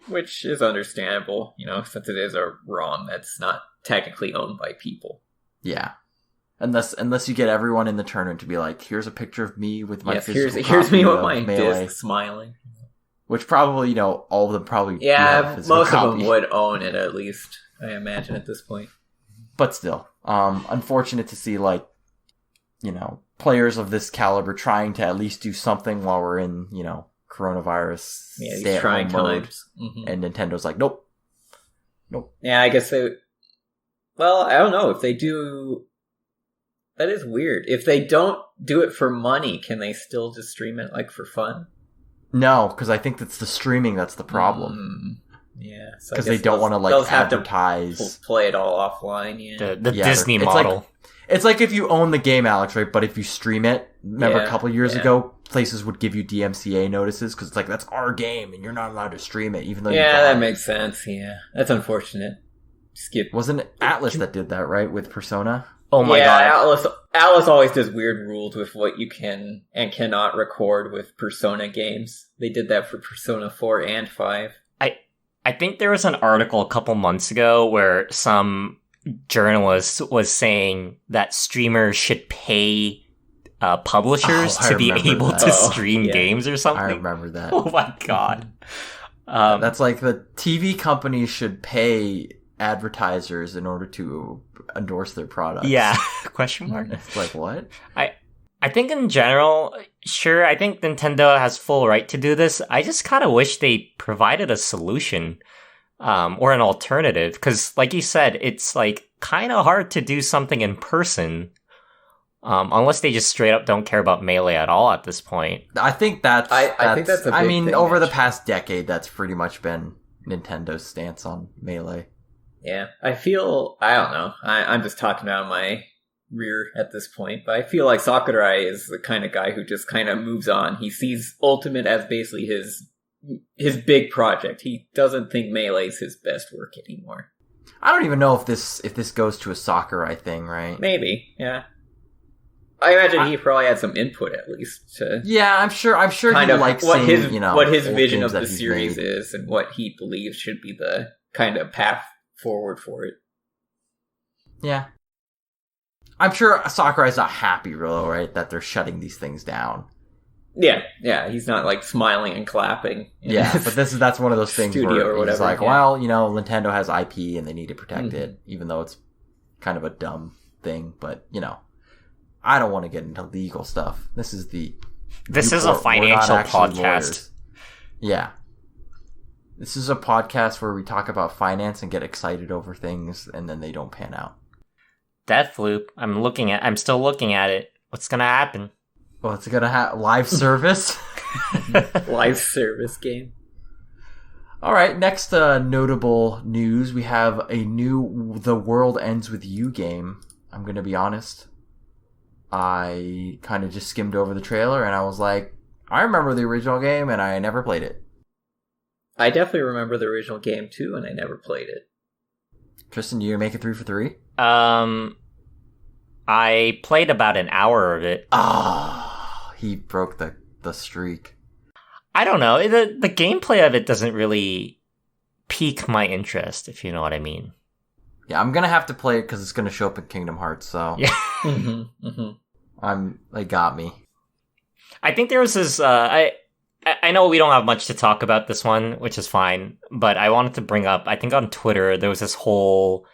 Which is understandable, since it is a ROM that's not technically owned by people. Yeah. Unless you get everyone in the tournament to be here's a picture of me with my physical here's me with my Melee, disc smiling. Which probably, all of them probably most of them would own it at least, I imagine at this point. But still, unfortunate to see players of this caliber trying to at least do something while we're in, coronavirus stay-at-home mode. And Nintendo's nope. Yeah, I guess well, I don't know if they do. That is weird. If they don't do it for money, can they still just stream it for fun? No, because I think that's the streaming that's the problem. Yeah, because they don't want to advertise. Have to play it all offline. Yeah, the Disney model. It's like if you own the game, Alex, right? But if you stream it, remember a couple years ago, places would give you DMCA notices because it's that's our game and you're not allowed to stream it, even though that makes sense. Yeah, that's unfortunate. Wasn't it Atlas that did that, right, with Persona? Oh my god. Alice always does weird rules with what you can and cannot record with Persona games. They did that for Persona 4 and 5. I think there was an article a couple months ago where some journalist was saying that streamers should pay publishers to be able to stream games or something. I remember that. Oh my god. That's like the TV companies should pay advertisers in order to endorse their products. Yeah. Question mark? It's like, what? I think in general, sure, I think Nintendo has full right to do this. I just kind of wish they provided a solution or an alternative. Because like you said, it's like kind of hard to do something in person unless they just straight up don't care about Melee at all at this point. I think that's a big thing, over the actually. past decade, that's pretty much been Nintendo's stance on Melee. Yeah, I don't know. I'm just talking out of my rear at this point, but I feel like Sakurai is the kind of guy who just kind of moves on. He sees Ultimate as basically his big project. He doesn't think Melee's his best work anymore. I don't even know if this goes to a Sakurai thing, right? Maybe, yeah. I imagine he probably had some input at least to. Yeah, I'm sure kind he of likes what seeing, his old vision games of that the he's series made. is and what he believes should be the kind of path forward for it. Yeah. I'm sure Sakurai's not happy, really, right? That they're shutting these things down. Yeah, he's not like smiling and clapping. Yeah, but that's one of those things studio where or whatever, he's like, yeah. well, Nintendo has IP and they need to protect it, even though it's kind of a dumb thing. But I don't want to get into legal stuff. This is a financial podcast. Lawyers. Yeah. This is a podcast where we talk about finance and get excited over things, and then they don't pan out. Deathloop. I'm still looking at it. What's gonna happen? Well, it's gonna have live service. Live service game. All right, next notable news, we have a new The World Ends With You game. I'm gonna be honest. I kind of just skimmed over the trailer, and I was like, I remember the original game, and I never played it. I definitely remember the original game too, and I never played it. Tristan, do you make it 3 for 3? I played about an hour of it. Ah, he broke the streak. I don't know. The gameplay of it doesn't really pique my interest, if you know what I mean. Yeah, I'm gonna have to play it because it's gonna show up in Kingdom Hearts. So yeah, they got me. I think there was this. I know we don't have much to talk about this one, which is fine. But I wanted to bring up. I think on Twitter there was this whole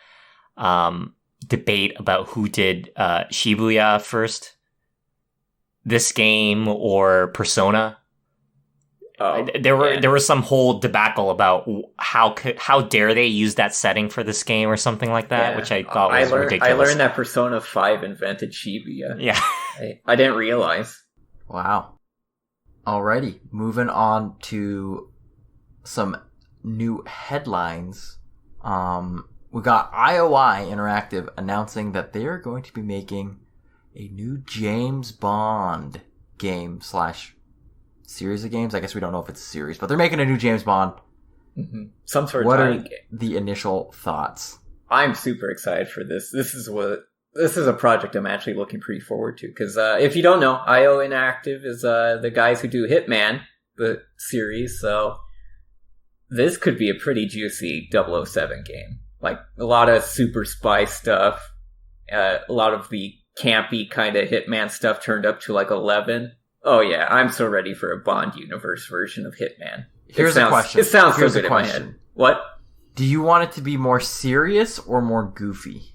debate about who did Shibuya first, this game or Persona. There was some whole debacle about how dare they use that setting for this game or something like that, which I thought was ridiculous. I learned that Persona 5 invented Shibuya. Yeah. I didn't realize. Wow. Alrighty, moving on to some new headlines. We got IOI Interactive announcing that they are going to be making a new James Bond game / series of games. I guess we don't know if it's a series, but they're making a new James Bond. Mm-hmm. Some sort of What are game. the initial thoughts? I'm super excited for this. This is a project I'm actually looking pretty forward to. Because if you don't know, IO Interactive is the guys who do Hitman, the series. So this could be a pretty juicy 007 game. Like a lot of super spy stuff, a lot of the campy kind of Hitman stuff turned up to like 11. Oh yeah, I'm so ready for a Bond universe version of Hitman. Here's a question. It sounds Here's so a good in my question. head. What? Do you want it to be more serious or more goofy?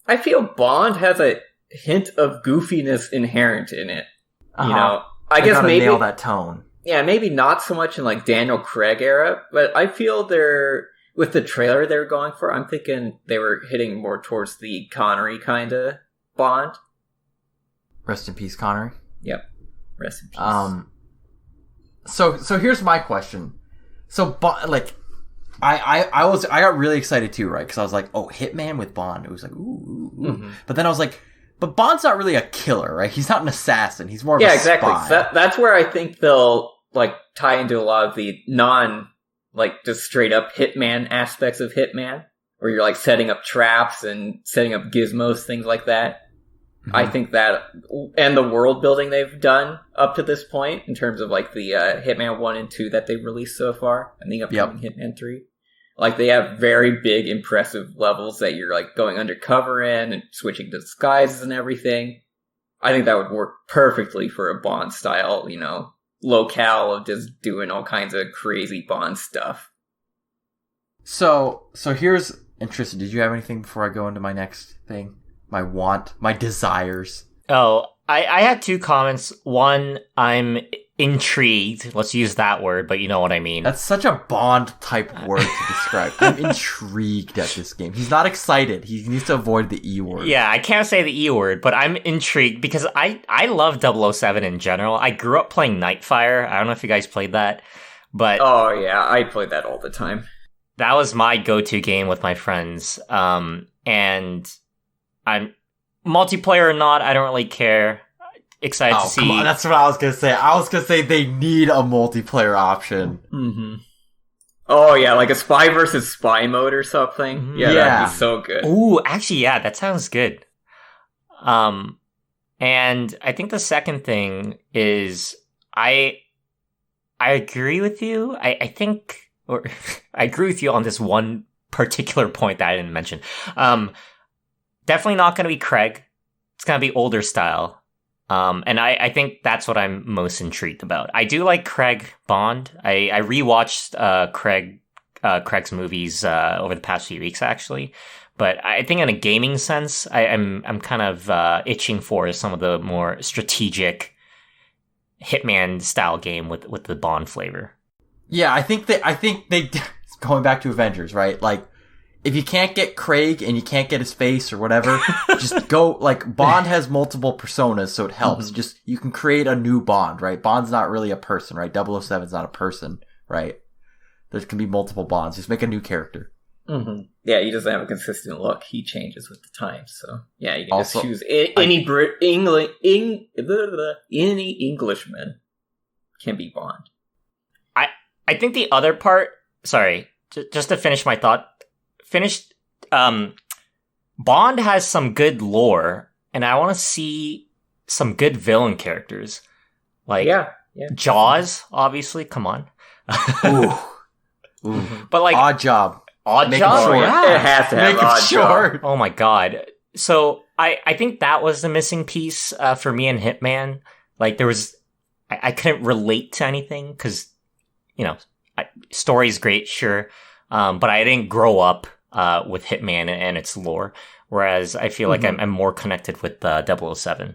I feel Bond has a hint of goofiness inherent in it. Uh-huh. You know, I They guess gotta maybe nail that tone. Yeah, maybe not so much in like Daniel Craig era, but I feel with the trailer they were going for, I'm thinking they were hitting more towards the Connery kind of Bond. Rest in peace, Connery. Yep. Rest in peace. So here's my question. So, I got really excited too, right? Because I was like, oh, Hitman with Bond. It was like, ooh. Mm-hmm. But then I was like, but Bond's not really a killer, right? He's not an assassin. He's more of a exactly. spy. So that's where I think they'll like tie into a lot of the non, like just straight up Hitman aspects of Hitman, where you're like setting up traps and setting up gizmos, things like that. Mm-hmm. I think that, and the world building they've done up to this point in terms of like the Hitman 1 and 2 that they've released so far, and the upcoming Hitman 3. Like, they have very big, impressive levels that you're like going undercover in and switching disguises and everything. I think that would work perfectly for a Bond style, you know, locale of just doing all kinds of crazy Bond stuff. So here's interesting. Did you have anything before I go into my next thing? My desires. Oh, I had 2 comments. One, I'm intrigued. Let's use that word, but you know what I mean. That's such a Bond type word to describe. I'm intrigued at this game. He's not excited. He needs to avoid the E word. Yeah, I can't say the E word, but I'm intrigued because I love 007 in general. I grew up playing Nightfire. I don't know if you guys played that, but... Oh, yeah, I play that all the time. That was my go-to game with my friends. And I'm multiplayer or not, I don't really care. Excited to see. Come on, that's what I was gonna say. I was gonna say they need a multiplayer option. Mm-hmm. Oh yeah, like a spy versus spy mode or something. Mm-hmm. Yeah, that'd be so good. Ooh, actually, yeah, that sounds good. And I think the second thing is I agree with you. I think, or I agree with you on this one particular point that I didn't mention. Definitely not going to be Craig. It's going to be older style. And I think that's what I'm most intrigued about. I do like Craig Bond. I rewatched Craig's movies over the past few weeks, actually. But I think in a gaming sense, I'm kind of itching for some of the more strategic Hitman style game with the Bond flavor. Yeah, I think they going back to Avengers, right? Like, if you can't get Craig and you can't get his face or whatever, just go, like, Bond has multiple personas, so it helps. Mm-hmm. Just, you can create a new Bond, right? Bond's not really a person, right? 007's not a person, right? There can be multiple Bonds. Just make a new character. Mm-hmm. Yeah, he doesn't have a consistent look. He changes with the times, so yeah, you can also just choose any Englishman can be Bond. I think the other part, sorry, just to finish my thought, Bond has some good lore, and I want to see some good villain characters. Like, yeah. Jaws, obviously, come on. Ooh. But like, Odd Job. Make it short. Yeah. It has to have Odd Job. Oh my god. So I think that was the missing piece for me in Hitman. Like, there was, I couldn't relate to anything because, you know, story's great, sure. But I didn't grow up with Hitman and its lore, whereas I feel like I'm more connected with 007.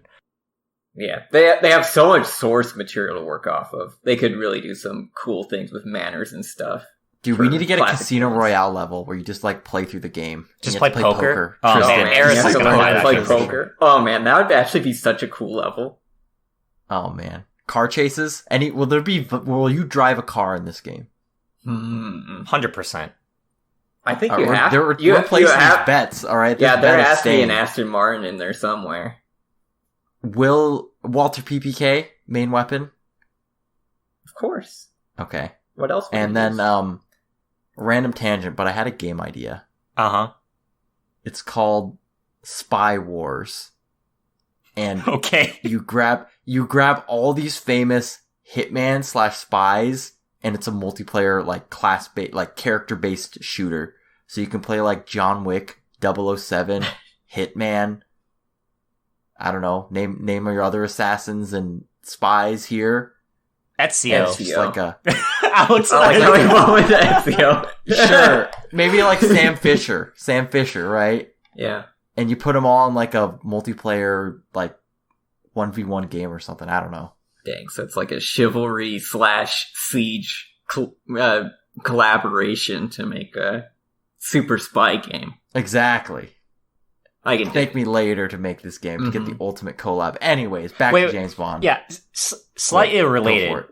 Yeah, they have so much source material to work off of. They could really do some cool things with manners and stuff. Dude, we need to get a Casino Royale level where you just like play through the game. Just play poker. Oh man, Eris is gonna buy that. Play poker. Oh man, that would actually be such a cool level. Oh man, car chases. Will you drive a car in this game? 100%. I think we're placing these bets, all right? Yeah, there has to be an Aston Martin in there somewhere. Will Walter PPK main weapon? Of course. Okay. What else? And then random tangent, but I had a game idea. It's called Spy Wars, and you grab all these famous Hitman / spies. And it's a multiplayer, like, class-based, like, character-based shooter. So you can play, like, John Wick, 007, Hitman. I don't know. Name your other assassins and spies here. Ezio. It's just like a... Ezio. Sure. Maybe, like, Sam Fisher. Sam Fisher, right? Yeah. And you put them all in, like, a multiplayer, like, 1v1 game or something. I don't know. Dang, so it's like a chivalry / siege collaboration to make a super spy game. Exactly. I can thank me later to make this game to get the ultimate collab. Anyways, back to James Bond. Yeah, slightly related.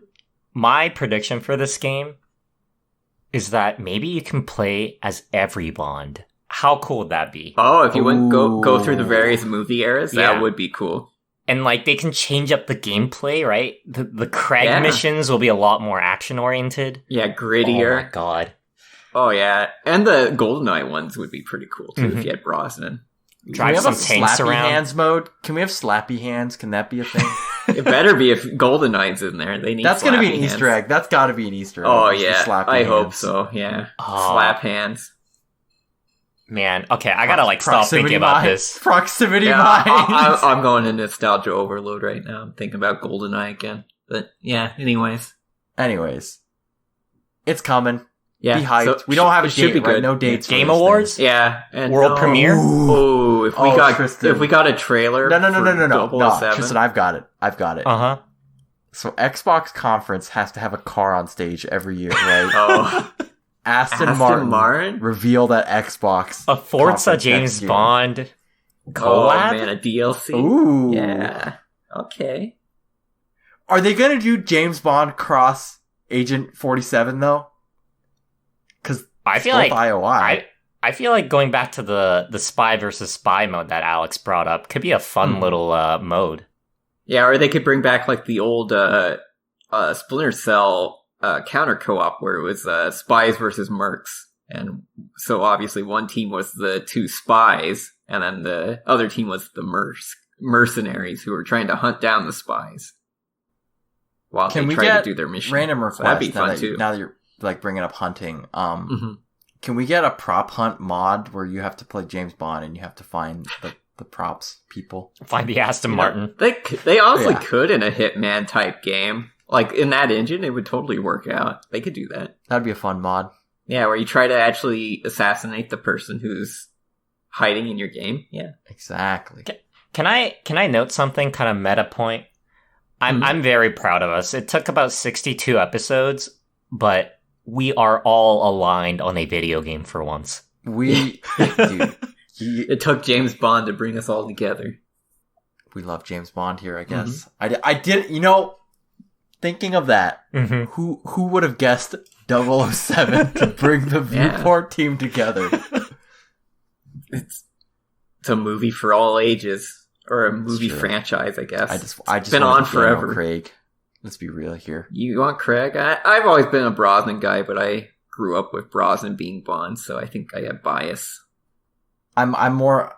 My prediction for this game is that maybe you can play as every Bond. How cool would that be? Oh, if you went go through the various movie eras, that would be cool. And, like, they can change up the gameplay, right? The Craig missions will be a lot more action-oriented. Yeah, grittier. Oh, my God. Oh yeah, and the GoldenEye ones would be pretty cool too if you had Brosnan. Drive Can we have some a tanks slappy around. hands mode? Can we have slappy hands? Can that be a thing? It better be if GoldenEye's in there. They need. That's gonna be an slappy hands. Easter egg. That's got to be an Easter egg. Oh is the yeah, slappy I hope hands. so. Yeah, Oh. slap hands. Man, okay, I gotta stop Proximity thinking about mine. this. Proximity Yeah, mines. I'm going to nostalgia overload right now. I'm thinking about GoldenEye again. But yeah, anyways, it's coming. yeah, Be hyped. so We don't have a it should date, be right? good. No dates. Game for this Awards? thing. Yeah, and World premiere? Oh, if we Tristan. got a trailer. No. for 007. Tristan, I've got it. Uh-huh. So Xbox conference has to have a car on stage every year, right? Oh, Aston Martin. Martin revealed at Xbox A Forza conference James next year. Bond Oh collab? man, a DLC. Ooh. Yeah. Okay. Are they gonna do James Bond cross Agent 47 though? Because I feel both like IOI. I feel like going back to the spy versus spy mode that Alex brought up could be a fun little mode. Yeah, or they could bring back like the old Splinter Cell counter co-op where it was spies versus mercs. And so obviously one team was the two spies, and then the other team was the mercenaries who were trying to hunt down the spies while Can they we tried get to do their mission. Random So request. that'd be now fun that too. now that you're like bringing up hunting, Mhm. can we get a prop hunt mod where you have to play James Bond and you have to find the props people? Find the Aston Martin. They honestly Yeah. could in a Hitman type game. Like in that engine, it would totally work out. They could do that. That'd be a fun mod. Yeah, where you try to actually assassinate the person who's hiding in your game. Yeah. Exactly. Can I note something kind of meta point? I'm very proud of us. It took about 62 episodes, but we are all aligned on a video game for once. We dude, It took James Bond to bring us all together. we love James Bond here, I guess. I did, thinking of that, Mm-hmm. who would have guessed 007 to bring the Viewport team together? It's a movie for all ages. Or a movie true. franchise, I guess. I just been wanted on to Daniel forever. Craig. Let's be real here. You want Craig? I've always been a Brosnan guy, but I grew up with Brosnan being Bond, so I think I have bias. I'm more.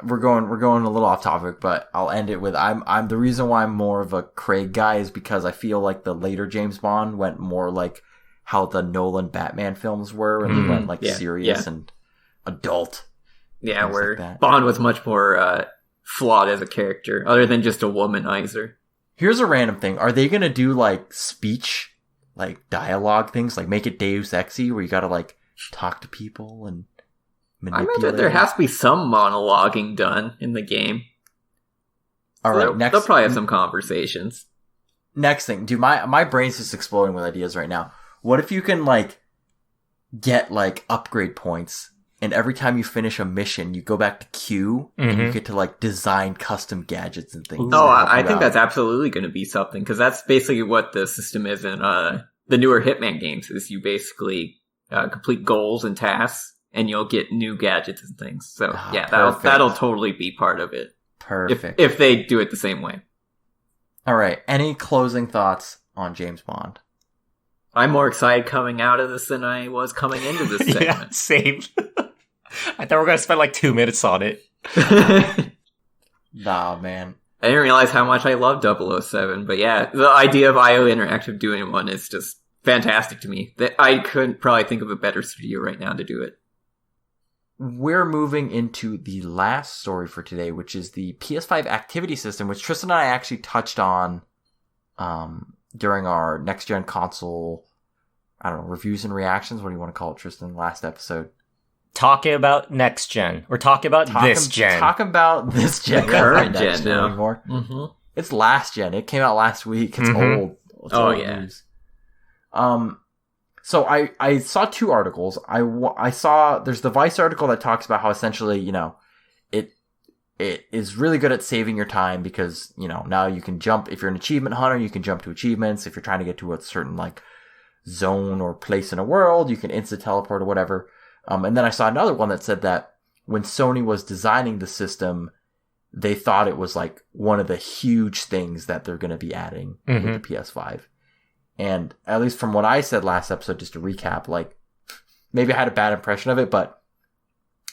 We're going a little off topic, but I'll end it with I'm the reason why I'm more of a Craig guy is because I feel like the later James Bond went more like how the Nolan Batman films were, and they went like serious and adult. Yeah, Things where like that. Bond was much more flawed as a character, other than just a womanizer. Here's a random thing: are they gonna do like speech, like dialogue things, like make it Deus Exy, where you gotta like talk to people and I manipulate? imagine there has to be some monologuing done in the game. All right, They'll probably have some conversations. Next thing, dude, my brain's just exploding with ideas right now. What if you can like get like upgrade points, and every time you finish a mission, you go back to Q and you get to like design custom gadgets and things. Oh, to help I you think out. that's absolutely going to be something, because that's basically what the system is in the newer Hitman games. Is you basically complete goals and tasks, and you'll get new gadgets and things. So yeah, perfect. that'll totally be part of it. Perfect. If they do it the same way. All right. Any closing thoughts on James Bond? I'm more excited coming out of this than I was coming into this segment. Yeah, same. I thought we were going to spend like 2 minutes on it. Nah, man. I didn't realize how much I love 007, but yeah, the idea of IO Interactive doing one is just fantastic to me. I couldn't probably think of a better studio right now to do it. We're moving into the last story for today, which is the PS5 activity system, which Tristan and I actually touched on during our next-gen console, I don't know, reviews and reactions. What do you want to call it, Tristan? Last episode. Talking about next gen. We're talking about this gen. Talking about this gen. The current Not next gen now. anymore. Mm-hmm. It's last gen. It came out last week. It's old. It's Oh, old yeah. news. So I saw two articles. I saw there's the Vice article that talks about how essentially, it is really good at saving your time because, now you can jump, if you're an achievement hunter, you can jump to achievements. If you're trying to get to a certain like zone or place in a world, you can instant teleport or whatever. And then I saw another one that said that when Sony was designing the system, they thought it was like one of the huge things that they're going to be adding with the PS5. And at least from what I said last episode, just to recap, like maybe I had a bad impression of it, but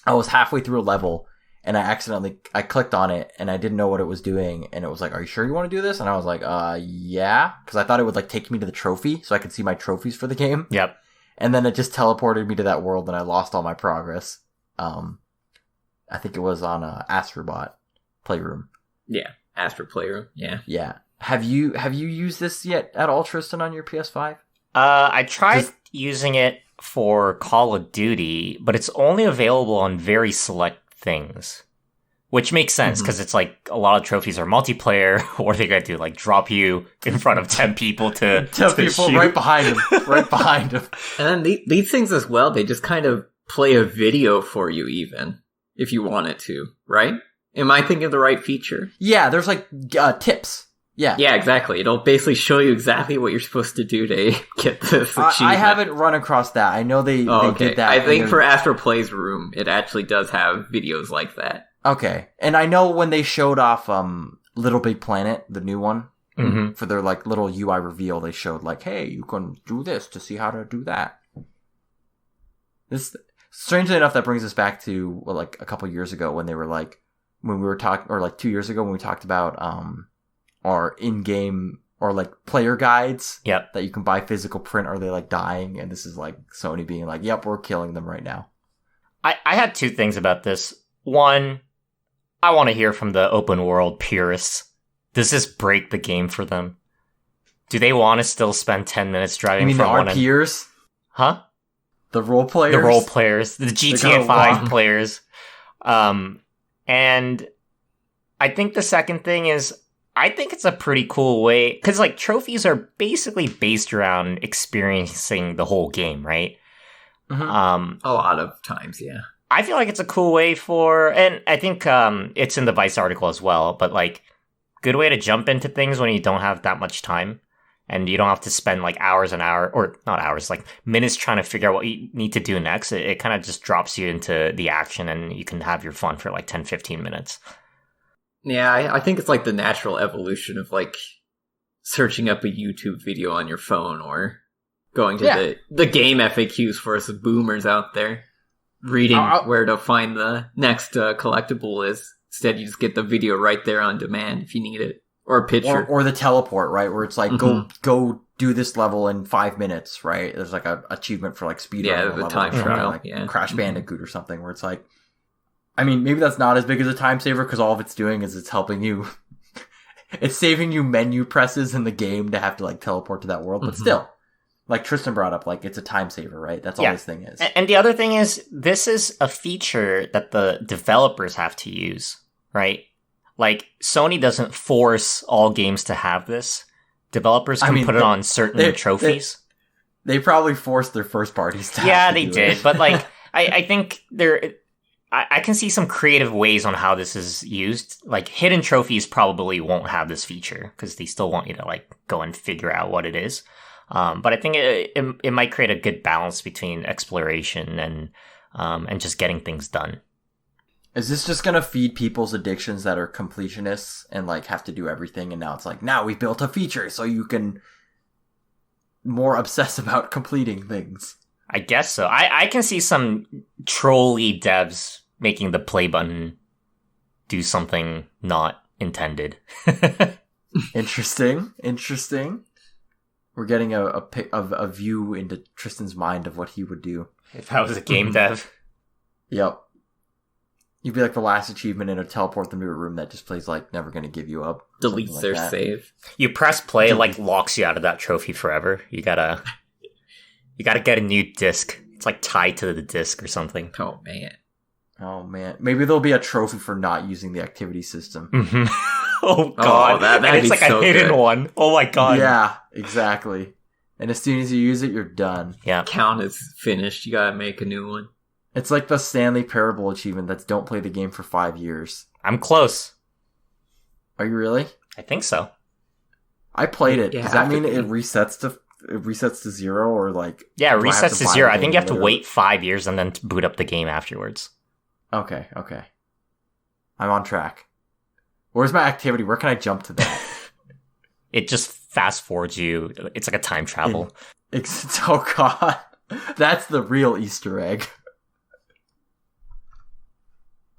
I was halfway through a level and I clicked on it and I didn't know what it was doing. And it was like, are you sure you want to do this? And I was like, yeah. Cause I thought it would like take me to the trophy so I could see my trophies for the game. Yep. And then it just teleported me to that world and I lost all my progress. I think it was on Astrobot Playroom. Yeah. Astro Playroom. Yeah. Yeah. Have you used this yet at all, Tristan, on your PS5? I tried using it for Call of Duty, but it's only available on very select things, which makes sense because it's like a lot of trophies are multiplayer, or they got to like drop you in front of 10 people to 10 people shoot. right behind him. And then these things as well, they just kind of play a video for you even, if you want it to, right? Am I thinking of the right feature? Yeah, there's like tips. Yeah. Yeah, exactly. It'll basically show you exactly what you're supposed to do to get this achievement. I haven't run across that. I know they did that. I think for Astro Play's Room, it actually does have videos like that. Okay. And I know when they showed off Little Big Planet, the new one, for their like little UI reveal, they showed like, hey, you can do this to see how to do that. This, strangely enough, that brings us back to like a couple years ago when they were like, when we were talking, or like 2 years ago when we talked about our in-game or like player guides that you can buy physical print, are they like dying? And this is like Sony being like, yep, we're killing them right now. I had two things about this. One, I want to hear from the open world purists. Does this break the game for them? Do they want to still spend 10 minutes driving from one our peers? Huh? The role players? The role players. The GTA 5 players. And I think the second thing is, I think it's a pretty cool way, because like trophies are basically based around experiencing the whole game, right? A lot of times, yeah. I feel like it's a cool way for, and I think it's in the Vice article as well, but like good way to jump into things when you don't have that much time and you don't have to spend like hours and hours, or not hours, like minutes trying to figure out what you need to do next. It kind of just drops you into the action and you can have your fun for like 10, 15 minutes. Yeah, I think it's like the natural evolution of like searching up a YouTube video on your phone or going to the game FAQs for us boomers out there, reading where to find the next collectible is. Instead, you just get the video right there on demand if you need it, or a picture, or the teleport, right? Where it's like go do this level in 5 minutes, right? There's like a achievement for like speed. Yeah, the time trial, like Crash Bandicoot or something, where it's like. I mean, maybe that's not as big as a time saver because all of it's doing is it's helping you. It's saving you menu presses in the game to have to like teleport to that world. But still, like Tristan brought up, like it's a time saver, right? That's all this thing is. And the other thing is, this is a feature that the developers have to use, right? Like Sony doesn't force all games to have this. Developers can put it on certain trophies. They probably forced their first parties to. Yeah, they did. But like, I think I can see some creative ways on how this is used. Like hidden trophies probably won't have this feature because they still want you to like go and figure out what it is. But I think it might create a good balance between exploration and just getting things done. Is this just gonna feed people's addictions that are completionists and like have to do everything? And now it's like, now we've built a feature so you can more obsess about completing things. I guess so. I can see some trolly devs making the play button do something not intended. Interesting. We're getting a view into Tristan's mind of what he would do. If I was a game dev. Yep. You'd be like the last achievement and teleport them to a room that just plays like never gonna give you up. Deletes like their that. save. You press play, it like locks you out of that trophy forever. You gotta get a new disc. It's like tied to the disc or something. Oh man. Maybe there'll be a trophy for not using the activity system. Oh god. That'd and it's be like so a hidden good. one. Oh my god. Yeah, exactly. And as soon as you use it, you're done. Yeah. Count is finished. You gotta make a new one. It's like the Stanley Parable achievement that's don't play the game for 5 years. I'm close. Are you really? I think so. I played it. Yeah, Does that mean it resets to 0 or like? Yeah, it do I have resets to buy 0. the I think game you have to literally? wait 5 years and then boot up the game afterwards. Okay. I'm on track. Where's my activity? Where can I jump to that? It just fast forwards you. It's like a time travel. Oh god. That's the real Easter egg.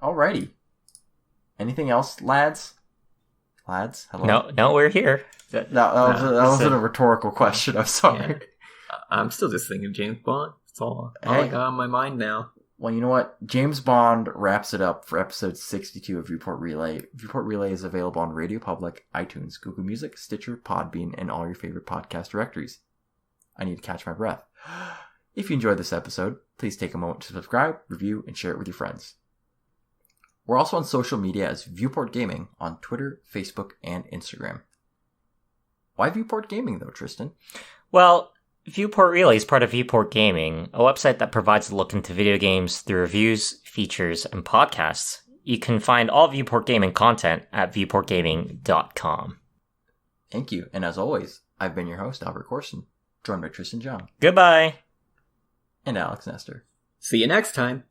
Alrighty. Anything else, lads? Lads, hello? No, we're here. That wasn't a rhetorical question. I'm sorry. Yeah. I'm still just thinking James Bond. That's all Hey. I got on my mind now. Well, you know what? James Bond wraps it up for episode 62 of Viewport Relay. Viewport Relay is available on Radio Public, iTunes, Google Music, Stitcher, Podbean, and all your favorite podcast directories. I need to catch my breath. If you enjoyed this episode, please take a moment to subscribe, review, and share it with your friends. We're also on social media as Viewport Gaming on Twitter, Facebook, and Instagram. Why Viewport Gaming, though, Tristan? Well, Viewport Relay is part of Viewport Gaming, a website that provides a look into video games through reviews, features, and podcasts. You can find all Viewport Gaming content at viewportgaming.com. Thank you, and as always, I've been your host, Albert Corson, joined by Tristan John. Goodbye! And Alex Nestor. See you next time.